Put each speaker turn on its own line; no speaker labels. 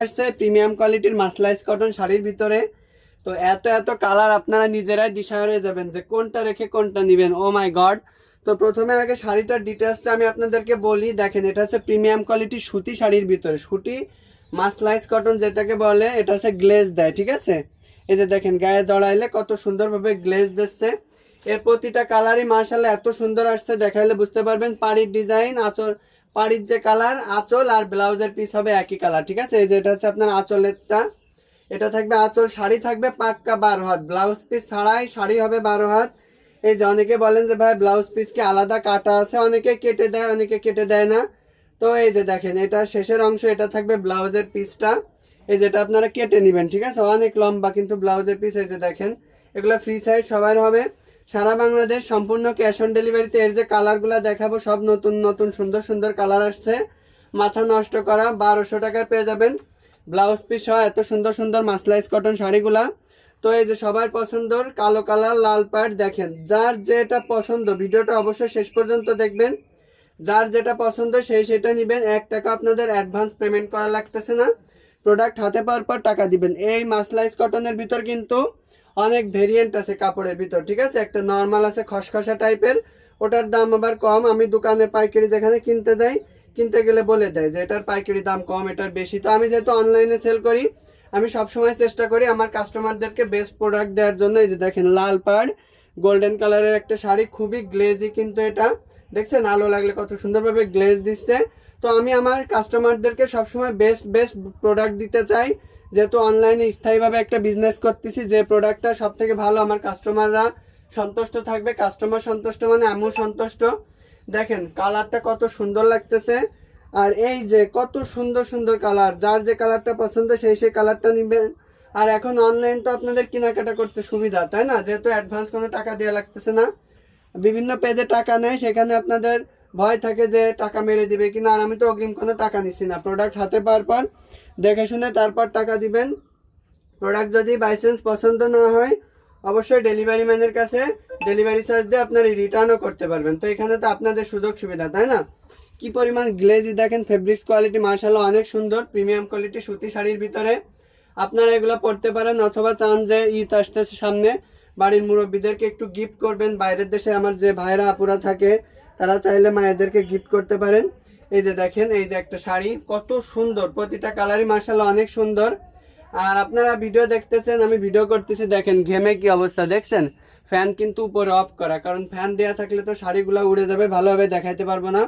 আসছে প্রিমিয়াম কোয়ালিটির মাসলাইজ কটন শাড়ির ভিতরে। তো এত এত কালার, আপনারা নিজেরাই দিশাহারা হয়ে যাবেন যে কোনটা রেখে কোনটা নেবেন। ও মাই গড। তো প্রথমে আগে শাড়িটার ডিটেলসটা আমি আপনাদেরকে বলি। দেখেন, এটা হচ্ছে প্রিমিয়াম কোয়ালিটির সুতি শাড়ির ভিতরে, সুতি মাসলাইজ কটন যেটাকে বলে, এটা হচ্ছে গ্লেজ দেয়, ঠিক আছে। এই যে দেখেন, গায়ে জড়াইলে কত সুন্দরভাবে গ্লেজ দিচ্ছে। এর প্রতিটা কালারই মাশাআল্লাহ এত সুন্দর আসছে, দেখাইলে বুঝতে পারবেন। পাড়ির ডিজাইন, আঁচল, পাড়ির যে কালার, আঁচল আর ব্লাউজের পিস হবে একই কালার, ঠিক আছে। এই যে এটা হচ্ছে আপনার আঁচলেরটা, এটা থাকবে আঁচল। শাড়ি থাকবে পাক্কা 12 হাত, ব্লাউজ পিস ছাড়াই শাড়ি হবে 12 হাত। এই যে অনেকে বলেন যে ভাই ব্লাউজ পিস কি আলাদা কাটা আছে, অনেকে কেটে দেয়, অনেকে কেটে দেয় না। তো এই যে দেখেন, এটা শেষের অংশ, এটা থাকবে ব্লাউজের পিসটা। এই যেটা আপনারা কেটে নেবেন, ঠিক আছে। অনেক লম্বা কিন্তু ব্লাউজের পিস। এই যে দেখেন, এগুলো ফ্রি সাইজ সবার হবে। সারা বাংলাদেশ সম্পূর্ণ ক্যাশ অন ডেলিভারিতে। এর যে কালারগুলো দেখাবো সব নতুন নতুন সুন্দর সুন্দর কালার আসছে, মাথা নষ্ট করা। 1200 টাকায় পেয়ে যাবেন ব্লাউজ পিস সহ এত সুন্দর সুন্দর মাসলাইজ কটন শাড়িগুলা। তো এই যে সবার পছন্দর কালো কালার, লাল পাড়। দেখেন, যার যেটা পছন্দ ভিডিওটা অবশ্যই শেষ পর্যন্ত দেখবেন। যার যেটা পছন্দ সেই সেটা নেবেন। 1 টাকা আপনাদের অ্যাডভান্স পেমেন্ট করা লাগতেছে না, প্রোডাক্ট হাতে পাওয়ার পর টাকা দিবেন। এই মাসলাইজ কটনের ভিতর কিন্তু অনেক ভেরিয়েন্ট আছে কাপড়ের ভিতর, ঠিক আছে। একটা নর্মাল আছে খসখসা টাইপের, ওটার দাম আবার কম। আমি দোকানে পাইকারি যেখানে কিনতে যাই, কিনতে গেলে বলে দেয় যে এটার পাইকারি দাম কম, এটার বেশি। তো আমি যেহেতু অনলাইনে সেল করি, আমি সবসময় চেষ্টা করি আমার কাস্টমারদেরকে বেস্ট প্রোডাক্ট দেওয়ার জন্য। এই যে দেখেন, লাল পাড় গোল্ডেন কালারের একটা শাড়ি, খুবই গ্লেজি কিন্তু এটা। দেখছেন আলো লাগলে কত সুন্দরভাবে গ্লেজ দিচ্ছে। তো আমি আমার কাস্টমারদেরকে সবসময় বেস্ট বেস্ট প্রোডাক্ট দিতে চাই, যেহেতু অনলাইনে স্থায়ীভাবে একটা বিজনেস করতেছি। যে প্রোডাক্টটা সব থেকে ভালো, আমার কাস্টমাররা সন্তুষ্ট থাকবে। কাস্টমার সন্তুষ্ট মানে আমিও সন্তুষ্ট। দেখেন কালারটা কত সুন্দর লাগতেছে, আর এই যে কত সুন্দর সুন্দর কালার। যার যে কালারটা পছন্দ সেই সেই কালারটা নেবেন। আর এখন অনলাইন তো আপনাদের কেনাকাটা করতে সুবিধা, তাই না, যেহেতু অ্যাডভান্স কোনো টাকা দেওয়া লাগতেছে না। বিভিন্ন পেজে টাকা নেয়, সেখানে আপনাদের ভয় থাকে যে টাকা মেরে দিবে কিনা। আর আমি তো অগ্রিম কোনো টাকা নিচ্ছি না, প্রোডাক্ট হাতে পাওয়ার পর দেখে শুনে তারপর টাকা দিবেন। প্রোডাক্ট যদি বাই চান্স পছন্দ না হয়, অবশ্যই ডেলিভারি ম্যানের কাছে ডেলিভারি চার্জ দিয়ে আপনারা রিটার্নও করতে পারবেন। তো এখানে তো আপনাদের সুযোগ সুবিধা, তাই না। কি পরিমাণ গ্লেজি দেখেন, ফেব্রিক্স কোয়ালিটি মাশাআল্লাহ অনেক সুন্দর। প্রিমিয়াম কোয়ালিটি সুতি শাড়ির ভিতরে আপনারা এগুলো পরতে পারেন, অথবা চান যে ঈদ আসতেছে সামনে, বাড়ির মুরব্বীদেরকে একটু গিফট করবেন। বাইরের দেশে আমার যে ভাইরা আপুরা থাকে, তারা চাইলে মায়েদেরকে গিফট করতে পারেন। এই যে দেখেন, এই যে একটা শাড়ি কত সুন্দর, প্রতিটা কালারই মাশাআল্লাহ অনেক সুন্দর। আর আপনারা ভিডিও দেখতেছেন, আমি ভিডিও করতেছি, দেখেন ঘেমে কি অবস্থা দেখছেন। ফ্যান কিন্তু উপরে অফ করা, কারণ ফ্যান দেওয়া থাকলে তো শাড়িগুলো উড়ে যাবে, ভালোভাবে দেখাইতে পারবো না।